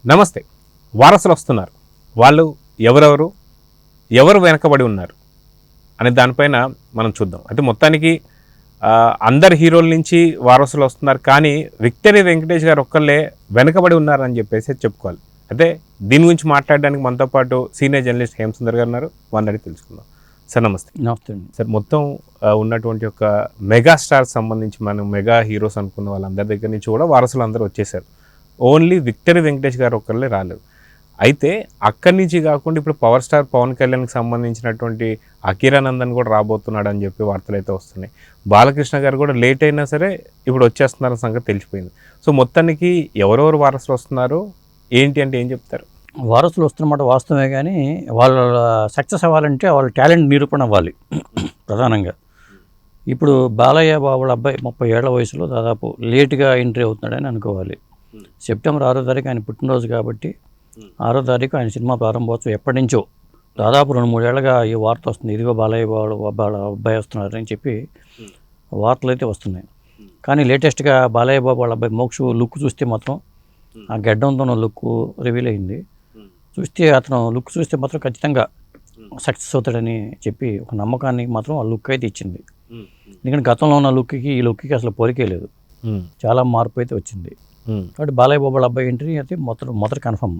నమస్తే. వారసులు వస్తున్నారు. వాళ్ళు ఎవరు వెనకబడి ఉన్నారు అనే దానిపైన మనం చూద్దాం. అంటే మొత్తానికి అందరు హీరోల నుంచి వారసులు వస్తున్నారు, కానీ విక్టరీ వెంకటేష్ గారు ఒక్కళ్ళే వెనకబడి ఉన్నారని చెప్పేసి చెప్పుకోవాలి. అయితే దీని గురించి మాట్లాడడానికి మనతో పాటు సీనియర్ జర్నలిస్ట్ హేమసుందర్ గారు ఉన్నారు. వారిని అడిగి తెలుసుకుందాం. సార్ నమస్తే. నమస్తే అండి. సార్, మొత్తం ఉన్నటువంటి ఒక మెగాస్టార్ సంబంధించి మనం మెగా హీరోస్ అనుకున్న వాళ్ళందరి దగ్గర నుంచి కూడా వారసులు అందరూ వచ్చేసారు. ఓన్లీ విక్టరీ వెంకటేష్ గారు ఒక్కళ్ళే రాలేదు. అయితే అక్కడి నుంచి కాకుండా ఇప్పుడు పవర్ స్టార్ పవన్ కళ్యాణ్కి సంబంధించినటువంటి అకిరానందన్ కూడా రాబోతున్నాడు అని చెప్పి వార్తలు అయితే వస్తున్నాయి. బాలకృష్ణ గారు కూడా లేట్ అయినా సరే ఇప్పుడు వచ్చేస్తున్నారన్న సంగతి తెలిసిపోయింది. సో మొత్తానికి ఎవరెవరు వారసులు వస్తున్నారు ఏంటి అంటే ఏం చెప్తారు? వారసులు వస్తున్నమాట వాస్తవమే, కానీ వాళ్ళ సక్సెస్ అవ్వాలంటే వాళ్ళ టాలెంట్ నిరూపణ అవ్వాలి ప్రధానంగా. ఇప్పుడు బాలయ్య బాబుల అబ్బాయి 30 ఏళ్ల వయసులో దాదాపు లేటుగా ఎంట్రీ అవుతున్నాడని అనుకోవాలి. సెప్టెంబర్ 6వ తారీఖు ఆయన పుట్టినరోజు కాబట్టి 6వ తారీఖు ఆయన సినిమా ప్రారంభోత్సవం ఎప్పటి నుంచో దాదాపు 2-3 ఏళ్ళగా ఈ వార్త వస్తుంది. ఇదిగో బాలయ్య వాళ్ళ అబ్బాయి వస్తున్నారని చెప్పి వార్తలు అయితే వస్తున్నాయి. కానీ లేటెస్ట్గా బాలయ్య బాబు వాళ్ళ అబ్బాయి మోక్ష లుక్ చూస్తే మాత్రం ఆ గడ్డంతో లుక్ రివీల్ అయింది. అతను లుక్ చూస్తే మాత్రం ఖచ్చితంగా సక్సెస్ అవుతాడని చెప్పి ఒక నమ్మకాన్ని మాత్రం ఆ లుక్ అయితే ఇచ్చింది. ఎందుకంటే గతంలో ఉన్న లుక్కి ఈ లుక్కి అసలు పోలికే లేదు, చాలా మార్పు అయితే వచ్చింది. కాబట్టి బాలయ్య బాబు వాళ్ళ అబ్బాయి ఎంట్రీ అయితే మొదటి కన్ఫర్మ్.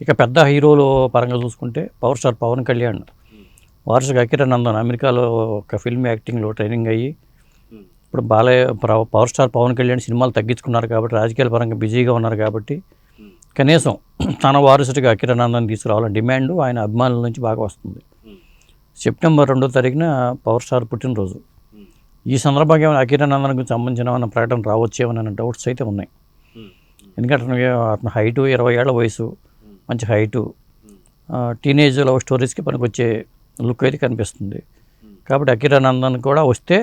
ఇక పెద్ద హీరోలు పరంగా చూసుకుంటే పవర్ స్టార్ పవన్ కళ్యాణ్ వారసుగా అకిరానందన్ అమెరికాలో ఒక ఫిల్మ్ యాక్టింగ్లో ట్రైనింగ్ అయ్యి ఇప్పుడు పవర్ స్టార్ పవన్ కళ్యాణ్ సినిమాలు తగ్గించుకున్నారు కాబట్టి రాజకీయాల పరంగా బిజీగా ఉన్నారు కాబట్టి కనీసం తన వారసుడిగా అకిరానందన్ తీసుకురావాలని డిమాండ్ ఆయన అభిమానుల నుంచి బాగా వస్తుంది. సెప్టెంబర్ 2వ తారీఖున పవర్ స్టార్ పుట్టినరోజు. ఈ సందర్భంగా ఏమైనా అకిరానందన్కి సంబంధించిన ప్రకటన రావచ్చేమన్న డౌట్స్ అయితే ఉన్నాయి. ఎందుకంటే అతను హైటు 20 ఏళ్ల వయసు, మంచి హైటు, టీనేజ్ లవ్ స్టోరీస్కి పనికొచ్చే లుక్ అయితే కనిపిస్తుంది. కాబట్టి అకిరానందన్ కూడా వస్తే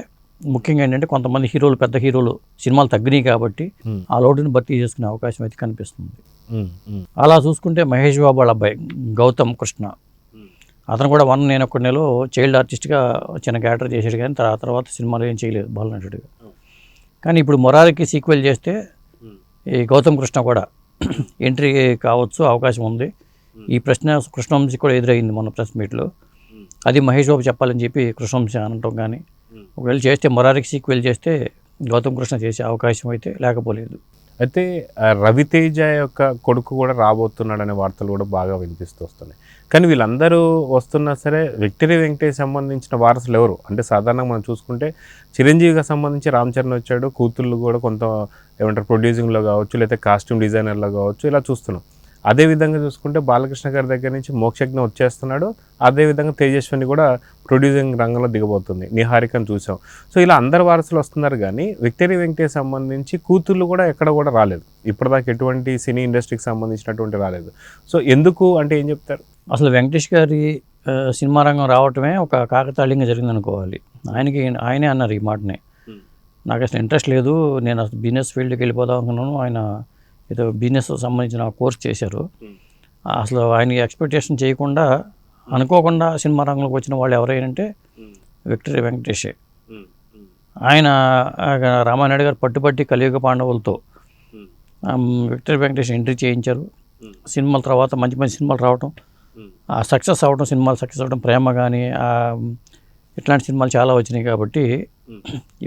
ముఖ్యంగా ఏంటంటే కొంతమంది హీరోలు పెద్ద హీరోలు సినిమాలు తగ్గినాయి కాబట్టి ఆ లోటుని భర్తీ చేసుకునే అవకాశం అయితే కనిపిస్తుంది. అలా చూసుకుంటే మహేష్ బాబు వాళ్ళ అబ్బాయి గౌతమ్ కృష్ణ, అతను కూడా నేను ఒక నెలలో చైల్డ్ ఆర్టిస్ట్గా చిన్న క్యారెక్టర్ చేసాడు, కానీ ఆ తర్వాత సినిమాలు ఏం చేయలేదు బాలనటుడిగా. కానీ ఇప్పుడు మొరారికి సీక్వెల్ చేస్తే ఈ గౌతమ్ కృష్ణ కూడా ఎంట్రీ కావచ్చు, అవకాశం ఉంది. ఈ ప్రశ్న కృష్ణవంశీ కూడా ఎదురైంది మొన్న ప్రెస్ మీట్లో. అది మహేష్ బాబు చెప్పాలని చెప్పి కృష్ణవంశీ అనటం, కానీ ఒకవేళ చేస్తే మొరారికి సీక్వెల్ చేస్తే గౌతమ్ కృష్ణ చేసే అవకాశం అయితే లేకపోలేదు. అయితే రవితేజ యొక్క కొడుకు కూడా రాబోతున్నాడనే వార్తలు కూడా బాగా వినిపిస్తూ వస్తున్నాయి. కానీ వీళ్ళందరూ వస్తున్నా సరే విక్టరీ వెంకటేష్ సంబంధించిన వారసులు ఎవరు అంటే సాధారణంగా మనం చూసుకుంటే చిరంజీవిగా సంబంధించి రామ్ చరణ్ వచ్చాడు, కూతుళ్ళు కూడా కొంత ప్రొడ్యూసింగ్లో కావచ్చు, లేకపోతే కాస్ట్యూమ్ డిజైనర్లో కావచ్చు, ఇలా చూస్తున్నాం. అదేవిధంగా చూసుకుంటే బాలకృష్ణ గారి దగ్గర నుంచి మోక్షజ్ఞ వచ్చేస్తున్నాడు. అదేవిధంగా తేజస్విని కూడా ప్రొడ్యూసింగ్ రంగంలో దిగబోతుంది, నిహారికను చూసాం. సో ఇలా అందరు వారసులు వస్తున్నారు, కానీ విక్టరీ వెంకటేష్ సంబంధించి కూతుళ్ళు కూడా ఎక్కడ కూడా రాలేదు. ఇప్పటిదాకా ఎటువంటి సినీ ఇండస్ట్రీకి సంబంధించినటువంటి రాలేదు. సో ఎందుకు అంటే ఏం చెప్తారు? అసలు వెంకటేష్ గారి సినిమా రంగం రావటమే ఒక కాకతాళీయంగా జరిగిందనుకోవాలి. ఆయనే అన్నారు ఈ మాటనే, నాకు అసలు ఇంట్రెస్ట్ లేదు, నేను అసలు బిజినెస్ ఫీల్డ్కి వెళ్ళిపోదాం అనుకున్నాను. ఆయన ఏదో బిజినెస్ సంబంధించిన కోర్స్ చేశారు. అసలు ఆయన ఎక్స్పెక్టేషన్ చేయకుండా అనుకోకుండా సినిమా రంగంలోకి వచ్చిన వాళ్ళు ఎవరైనంటే విక్టరీ వెంకటేషే. ఆయన రామానాయుడు గారు పట్టుబట్టి కలియుగ పాండవులతో విక్టరీ వెంకటేష్ ఎంట్రీ చేయించారు. సినిమాల తర్వాత మంచి మంచి సినిమాలు రావటం, సక్సెస్ అవ్వడం, సినిమాలు సక్సెస్ అవ్వడం, ప్రేమ కానీ ఇట్లాంటి సినిమాలు చాలా వచ్చినాయి. కాబట్టి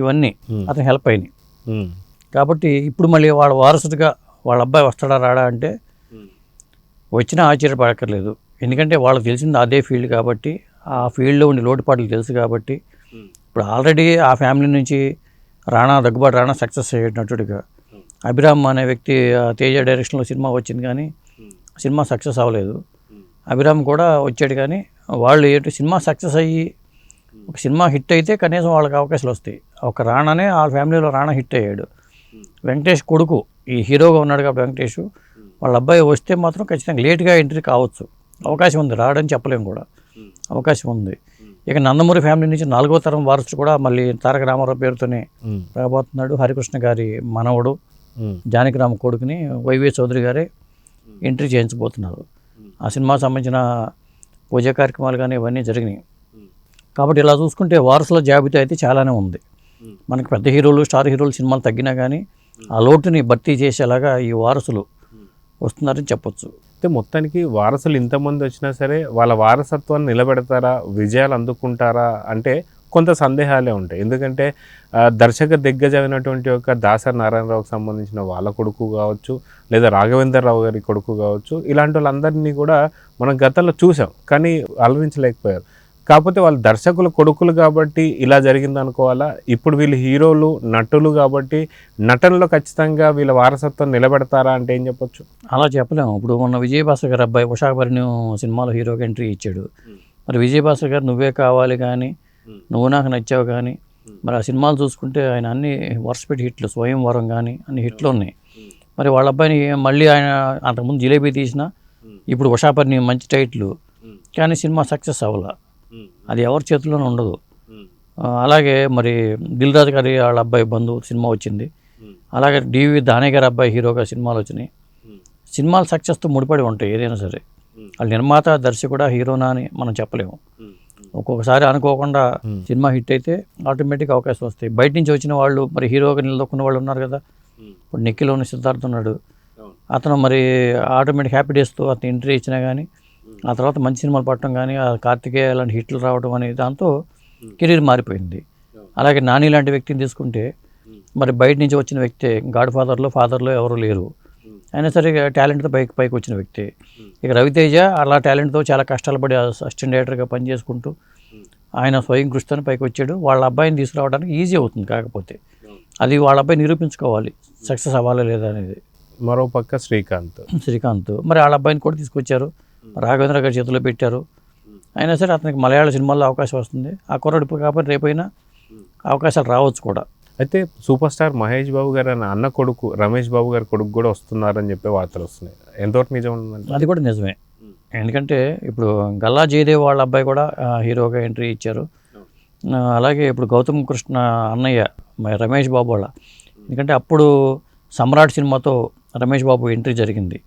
ఇవన్నీ అతను హెల్ప్ అయినాయి. కాబట్టి ఇప్పుడు మళ్ళీ వాళ్ళ వారసుడిగా వాళ్ళ అబ్బాయి వస్తాడా రాడా అంటే వచ్చినా ఆశ్చర్యపడక్కర్లేదు. ఎందుకంటే వాళ్ళకి తెలిసింది అదే ఫీల్డ్ కాబట్టి, ఆ ఫీల్డ్లో ఉండే లోటుపాట్లు తెలుసు కాబట్టి. ఇప్పుడు ఆల్రెడీ ఆ ఫ్యామిలీ నుంచి దగ్గుబాటి రాణా సక్సెస్ అయ్యేటట్టుగా, అభిరామ్ అనే వ్యక్తి తేజ డైరెక్షన్లో సినిమా వచ్చింది, కానీ సినిమా సక్సెస్ అవ్వలేదు. అభిరామ్ కూడా వచ్చాడు, కానీ వాళ్ళు సినిమా సక్సెస్ అయ్యి ఒక సినిమా హిట్ అయితే కనీసం వాళ్ళకి అవకాశాలు వస్తాయి. ఒక రాణానే ఆ ఫ్యామిలీలో రాణా హిట్ అయ్యాడు. వెంకటేష్ కొడుకు ఈ హీరోగా ఉన్నాడు కాబట్టి వెంకటేష్ వాళ్ళ అబ్బాయి వస్తే మాత్రం ఖచ్చితంగా లేట్గా ఎంట్రీ కావచ్చు, అవకాశం ఉంది, రావడం చెప్పలేము కూడా, అవకాశం ఉంది. ఇక నందమూరి ఫ్యామిలీ నుంచి 4వ తరం వారసుడు కూడా మళ్ళీ తారక రామారావు పేరుతోనే రాబోతున్నాడు. హరికృష్ణ గారి మనవడు జానకిరామ కొడుకుని వైవి చౌదరి గారే ఎంట్రీ చేయించబోతున్నారు. ఆ సినిమాకి సంబంధించిన పూజా కార్యక్రమాలు కానీ ఇవన్నీ జరిగినాయి. కాబట్టి ఇలా చూసుకుంటే వారసుల జాబితా అయితే చాలానే ఉంది. మనకి పెద్ద హీరోలు, స్టార్ హీరోలు సినిమాలు తగ్గినా కానీ ఆ లోటుని భర్తీ చేసేలాగా ఈ వారసులు వస్తున్నారని చెప్పొచ్చు. అయితే మొత్తానికి వారసులు ఇంతమంది వచ్చినా సరే వాళ్ళ వారసత్వాన్ని నిలబెడతారా, విజయాలు అందుకుంటారా అంటే కొంత సందేహాలే ఉంటాయి. ఎందుకంటే దర్శక దిగ్గజమైనటువంటి ఒక దాసరి నారాయణరావుకి సంబంధించిన వాళ్ళ కొడుకు కావచ్చు, లేదా రాఘవేంద్రరావు గారి కొడుకు కావచ్చు, ఇలాంటి వాళ్ళందరినీ కూడా మనం గతంలో చూసాం, కానీ అలరించలేకపోయారు. కాకపోతే వాళ్ళు దర్శకుల కొడుకులు కాబట్టి ఇలా జరిగింది అనుకోవాలా? ఇప్పుడు వీళ్ళు హీరోలు, నటులు కాబట్టి నటనలో ఖచ్చితంగా వీళ్ళ వారసత్వం నిలబెడతారా అంటే ఏం చెప్పొచ్చు? అలా చెప్పలేము. ఇప్పుడు మొన్న విజయభాస్కర్ గారి అబ్బాయి ఉషాభరణ్యం సినిమాలో హీరోగా ఎంట్రీ ఇచ్చాడు. మరి విజయభాస్కర్ గారు నువ్వే కావాలి కానీ, నువ్వు నాకు నచ్చావు కానీ, మరి ఆ సినిమాలు చూసుకుంటే ఆయన అన్ని వరుసపెట్టి హిట్లు, స్వయంవరం కానీ అన్ని హిట్లు ఉన్నాయి. మరి వాళ్ళ అబ్బాయిని మళ్ళీ ఆయన అంతకుముందు జిలేబీ తీసిన, ఇప్పుడు ఉషాభరణ్యం మంచి టైట్లు, కానీ సినిమా సక్సెస్ అవ్వాల. అది ఎవరి చేతుల్లోనే ఉండదు. అలాగే మరి దిల్ రాజు గారి వాళ్ళ అబ్బాయి బంధువు సినిమా వచ్చింది. అలాగే డివి దానయ్య గారి అబ్బాయి హీరోగా సినిమాలు వచ్చినాయి. సినిమాలు సక్సెస్తో ముడిపడి ఉంటాయి ఏదైనా సరే. వాళ్ళు నిర్మాత, దర్శకుడా, హీరోనా అని మనం చెప్పలేము. ఒక్కొక్కసారి అనుకోకుండా సినిమా హిట్ అయితే ఆటోమేటిక్గా అవకాశం వస్తాయి. బయట నుంచి వచ్చిన వాళ్ళు మరి హీరోగా నిలదొక్కున్న వాళ్ళు ఉన్నారు కదా. ఇప్పుడు నిఖిల్లోని సిద్ధార్థ్ ఉన్నాడు. అతను మరి ఆటోమేటిక్ హ్యాపీ డేస్తో అతను ఎంట్రీ ఇచ్చినా కానీ, ఆ తర్వాత మంచి సినిమాలు పడటం కానీ, ఆ కార్తికేయ లాంటి హిట్లు రావడం అనే దాంతో కెరీర్ మారిపోయింది. అలాగే నాని లాంటి వ్యక్తిని తీసుకుంటే మరి బయట నుంచి వచ్చిన వ్యక్తే, గాడ్ ఫాదర్లో ఎవరు లేరు, అయినా సరే టాలెంట్తో పైకి వచ్చిన వ్యక్తి. ఇక రవితేజ అలా టాలెంట్తో చాలా కష్టాలు పడి అసిస్టెంట్ డైరెక్టర్గా పనిచేసుకుంటూ ఆయన స్వయం కృషితో పైకి వచ్చాడు. వాళ్ళ అబ్బాయిని తీసుకురావడానికి ఈజీ అవుతుంది. కాకపోతే అది వాళ్ళ అబ్బాయి నిరూపించుకోవాలి, సక్సెస్ అవ్వాలా లేదా అనేది. మరో పక్క శ్రీకాంత్ మరి వాళ్ళ అబ్బాయిని కూడా తీసుకొచ్చారు, రాఘవేంద్ర గారి చేతిలో పెట్టారు. అయినా సరే అతనికి మలయాళ సినిమాల్లో అవకాశం వస్తుంది. ఆ కుర్రాడు కాకపోతే రేపైనా అవకాశాలు రావచ్చు కూడా. అయితే సూపర్ స్టార్ మహేష్ బాబు గారు అన్న కొడుకు రమేష్ బాబు గారి కొడుకు కూడా వస్తున్నారని చెప్పే వార్తలు వస్తున్నాయి. ఎంతవరకు నిజం ఉందంటే? అది కూడా నిజమే. ఎందుకంటే ఇప్పుడు గల్లా జయదేవ్ వాళ్ళ అబ్బాయి కూడా హీరోగా ఎంట్రీ ఇచ్చారు. అలాగే ఇప్పుడు గౌతమ్ కృష్ణ అన్నయ్య రమేష్ బాబు వాళ్ళ, ఎందుకంటే అప్పుడు సమ్రాట్ సినిమాతో రమేష్ బాబు ఎంట్రీ జరిగింది.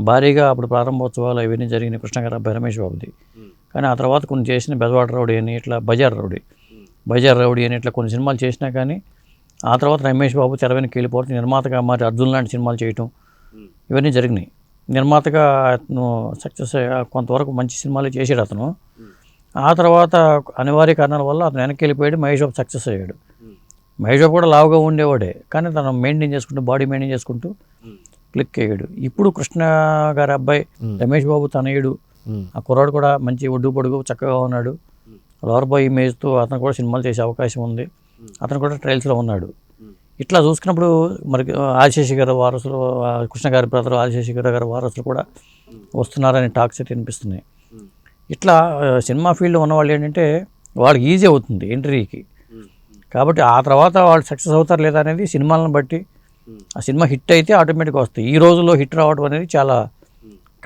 భారీగా అప్పుడు ప్రారంభోత్సవాలు ఇవన్నీ జరిగినాయి కృష్ణ గారి అబ్బాయి రమేష్ బాబుది. కానీ ఆ తర్వాత కొన్ని చేసిన బెజవాడ రౌడీ అని, ఇట్లా బజార్ రౌడీ అని ఇట్లా కొన్ని సినిమాలు చేసినా కానీ ఆ తర్వాత రమేష్ బాబు తెర వెనక్కి వెళ్ళిపోతే నిర్మాతగా మరి అర్జున్ లాంటి సినిమాలు చేయటం ఇవన్నీ జరిగినాయి. నిర్మాతగా అతను సక్సెస్ కొంతవరకు మంచి సినిమాలు చేసాడు అతను. ఆ తర్వాత అనివార్య కారణాల వల్ల అతను వెనక్కి వెళ్ళిపోయాడు. మహేష్ బాబు సక్సెస్ అయ్యాడు. మహేష్ బాబు కూడా లావుగా ఉండేవాడే, కానీ తను బాడీ మెయింటైన్ చేసుకుంటూ క్లిక్ అయ్యాడు. ఇప్పుడు కృష్ణ గారి అబ్బాయి రమేష్ బాబు తనయుడు, ఆ కుర్రాడు కూడా మంచి ఒడ్డు పొడుగు చక్కగా ఉన్నాడు. లోవర్ బాయ్ ఇమేజ్తో అతను కూడా సినిమాలు చేసే అవకాశం ఉంది. అతను కూడా ట్రయల్స్లో ఉన్నాడు. ఇట్లా చూసుకున్నప్పుడు మరి ఆదిశేషి గారి వారసులు, కృష్ణ గారి బ్రదర్ ఆదిశేషి గారి వారసులు కూడా వస్తున్నారని టాక్స్ అయితే వినిపిస్తున్నాయి. ఇట్లా సినిమా ఫీల్డ్లో ఉన్నవాళ్ళు ఏంటంటే వాళ్ళకి ఈజీ అవుతుంది ఎంట్రీకి. కాబట్టి ఆ తర్వాత వాళ్ళు సక్సెస్ అవుతారు లేదా అనేది సినిమాలను బట్టి, ఆ సినిమా హిట్ అయితే ఆటోమేటిక్గా వస్తాయి. ఈ రోజుల్లో హిట్ రావడం అనేది చాలా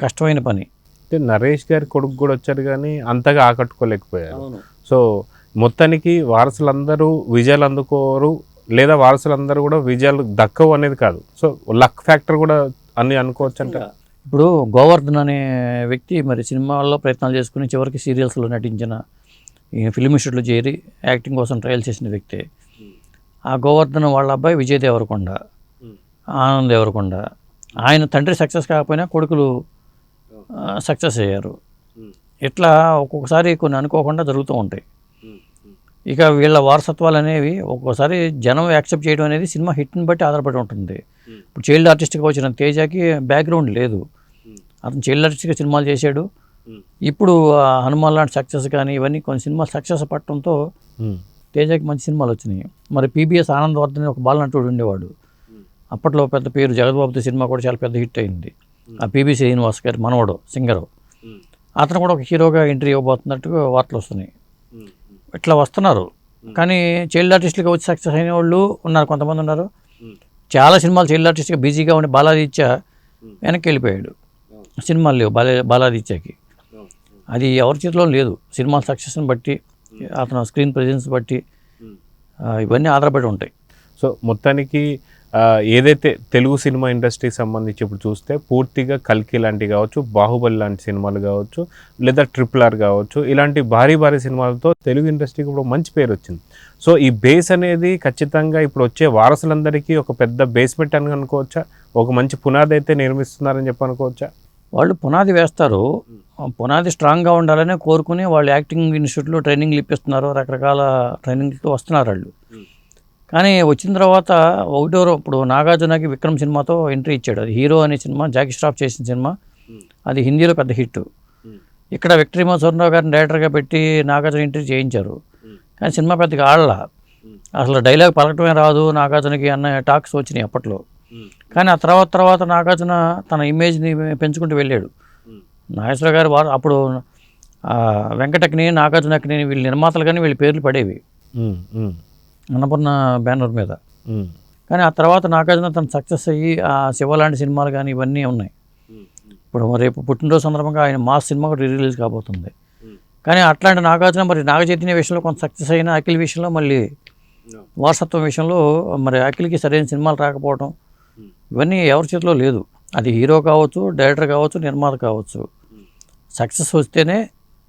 కష్టమైన పని. నరేష్ గారి కొడుకు కూడా వచ్చారు కానీ అంతగా ఆకట్టుకోలేకపోయారు. సో మొత్తానికి వారసులందరూ విజయాలు అందుకోరు, లేదా వారసులందరూ కూడా విజయాలు దక్కవు అనేది కాదు. సో లక్ ఫ్యాక్టర్ కూడా అని అనుకోవచ్చు అంట. ఇప్పుడు గోవర్ధన్ అనే వ్యక్తి మరి సినిమాల్లో ప్రయత్నాలు చేసుకుని చివరికి సీరియల్స్లో నటించిన, ఫిల్మ్ ఇన్స్టిట్యూట్లో చేరి యాక్టింగ్ కోసం ట్రయల్ చేసిన వ్యక్తి. ఆ గోవర్ధన్ వాళ్ళ అబ్బాయి విజయ్ దేవరకొండ, ఆనంద్ దేవరకొండ. ఆయన తండ్రి సక్సెస్ కాకపోయినా కొడుకులు సక్సెస్ అయ్యారు. ఇట్లా ఒక్కొక్కసారి కొన్ని అనుకోకుండా జరుగుతూ ఉంటాయి. ఇక వీళ్ళ వారసత్వాలు అనేవి ఒక్కోసారి జనం యాక్సెప్ట్ చేయడం అనేది సినిమా హిట్ని బట్టి ఆధారపడి ఉంటుంది. ఇప్పుడు చైల్డ్ ఆర్టిస్ట్గా వచ్చిన తేజకి బ్యాక్గ్రౌండ్ లేదు, అతను చైల్డ్ ఆర్టిస్ట్గా సినిమాలు చేశాడు. ఇప్పుడు హనుమాన్ లాంటి సక్సెస్ కానీ ఇవన్నీ కొన్ని సినిమాలు సక్సెస్ పడటంతో తేజకి మంచి సినిమాలు వచ్చినాయి. మరి పీబీఎస్ ఆనందవర్ధన్ ఒక బాలనటుడు ఉండేవాడు, అప్పట్లో పెద్ద పేరు, జగద్బాబుతో సినిమా కూడా చాలా పెద్ద హిట్ అయింది. ఆ పీబీ శ్రీనివాస్ గారి మనవడు సింగరు, అతను కూడా ఒక హీరోగా ఎంట్రీ ఇవ్వబోతున్నట్టుగా వార్తలు వస్తున్నాయి. ఇట్లా వస్తున్నారు. కానీ చైల్డ్ ఆర్టిస్టులుగా వచ్చి సక్సెస్ అయిన వాళ్ళు ఉన్నారు, కొంతమంది ఉన్నారు. చాలా సినిమాలు చైల్డ్ ఆర్టిస్ట్గా బిజీగా ఉండి బాలాదిత్య వెనక్కి వెళ్ళిపోయాడు. సినిమాలు లేవు బాలాదిత్యకి. అది ఎవరి చేతిలో లేదు. సినిమాల సక్సెస్ని బట్టి, అతను స్క్రీన్ ప్రెజెన్స్ బట్టి ఇవన్నీ ఆధారపడి ఉంటాయి. సో మొత్తానికి ఏదైతే తెలుగు సినిమా ఇండస్ట్రీకి సంబంధించి ఇప్పుడు చూస్తే పూర్తిగా కల్కి లాంటివి కావచ్చు, బాహుబలి లాంటి సినిమాలు కావచ్చు, లేదా RRR కావచ్చు, ఇలాంటి భారీ భారీ సినిమాలతో తెలుగు ఇండస్ట్రీకి ఇప్పుడు మంచి పేరు వచ్చింది. సో ఈ బేస్ అనేది ఖచ్చితంగా ఇప్పుడు వచ్చే వారసులందరికీ ఒక పెద్ద బేస్మెంట్ అని అనుకోవచ్చా? ఒక మంచి పునాది అయితే నిర్మిస్తున్నారని చెప్పి అనుకోవచ్చా? వాళ్ళు పునాది వేస్తారు, పునాది స్ట్రాంగ్గా ఉండాలనే కోరుకుని వాళ్ళు యాక్టింగ్ ఇన్స్టిట్యూట్లో ట్రైనింగ్లు ఇప్పిస్తున్నారు, రకరకాల ట్రైనింగ్లతో వస్తున్నారు వాళ్ళు. కానీ వచ్చిన తర్వాత ఇప్పుడు నాగార్జునకి విక్రమ్ సినిమాతో ఎంట్రీ ఇచ్చాడు. అది హీరో అనే సినిమా, జాకీ ష్రాఫ్ చేసిన సినిమా, అది హిందీలో పెద్ద హిట్. ఇక్కడ విక్రమార్జునరావు గారిని డైరెక్టర్గా పెట్టి నాగార్జున ఎంట్రీ చేయించారు. కానీ సినిమా పెద్దగా ఆడలా, అసలు డైలాగ్ పలకటమే రాదు నాగార్జునకి అన్న టాక్స్ వచ్చినాయి అప్పట్లో. కానీ ఆ తర్వాత నాగార్జున తన ఇమేజ్ని పెంచుకుంటూ వెళ్ళాడు. నాగేశ్వర గారు అప్పుడు వెంకటక్ని, నాగార్జునక్ని వీళ్ళు నిర్మాతలు, కానీ వీళ్ళ పేర్లు పడేవి అన్నపూర్ణ బ్యానర్ మీద. కానీ ఆ తర్వాత నాగార్జున తను సక్సెస్ అయ్యి ఆ శివ లాంటి సినిమాలు కానీ ఇవన్నీ ఉన్నాయి. ఇప్పుడు రేపు పుట్టినరోజు సందర్భంగా ఆయన మాస్ సినిమా కూడా రిలీజ్ కాబోతుంది. కానీ అట్లాంటి నాగార్జున మరి నాగచైతన్య విషయంలో కొంత సక్సెస్ అయిన, అఖిల్ విషయంలో మళ్ళీ వారసత్వం విషయంలో మరి అఖిల్కి సరైన సినిమాలు రాకపోవడం, ఇవన్నీ ఎవరి చేతిలో లేదు. అది హీరో కావచ్చు, డైరెక్టర్ కావచ్చు, నిర్మాత కావచ్చు. సక్సెస్ వస్తేనే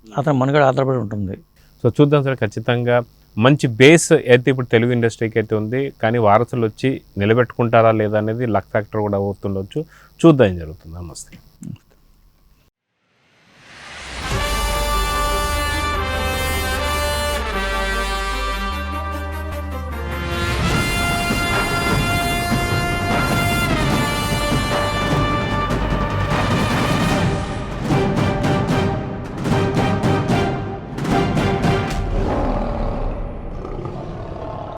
అతని మనుగడ ఆధారపడి ఉంటుంది. సో చూద్దాం సార్, ఖచ్చితంగా మంచి బేస్ అయితే ఇప్పుడు తెలుగు ఇండస్ట్రీకి అయితే ఉంది. కానీ వారసులు వచ్చి నిలబెట్టుకుంటారా లేదా అనేది లక్ ఫ్యాక్టర్ కూడా అవుతుండొచ్చు. చూద్దాం ఏం జరుగుతుంది. నమస్తే.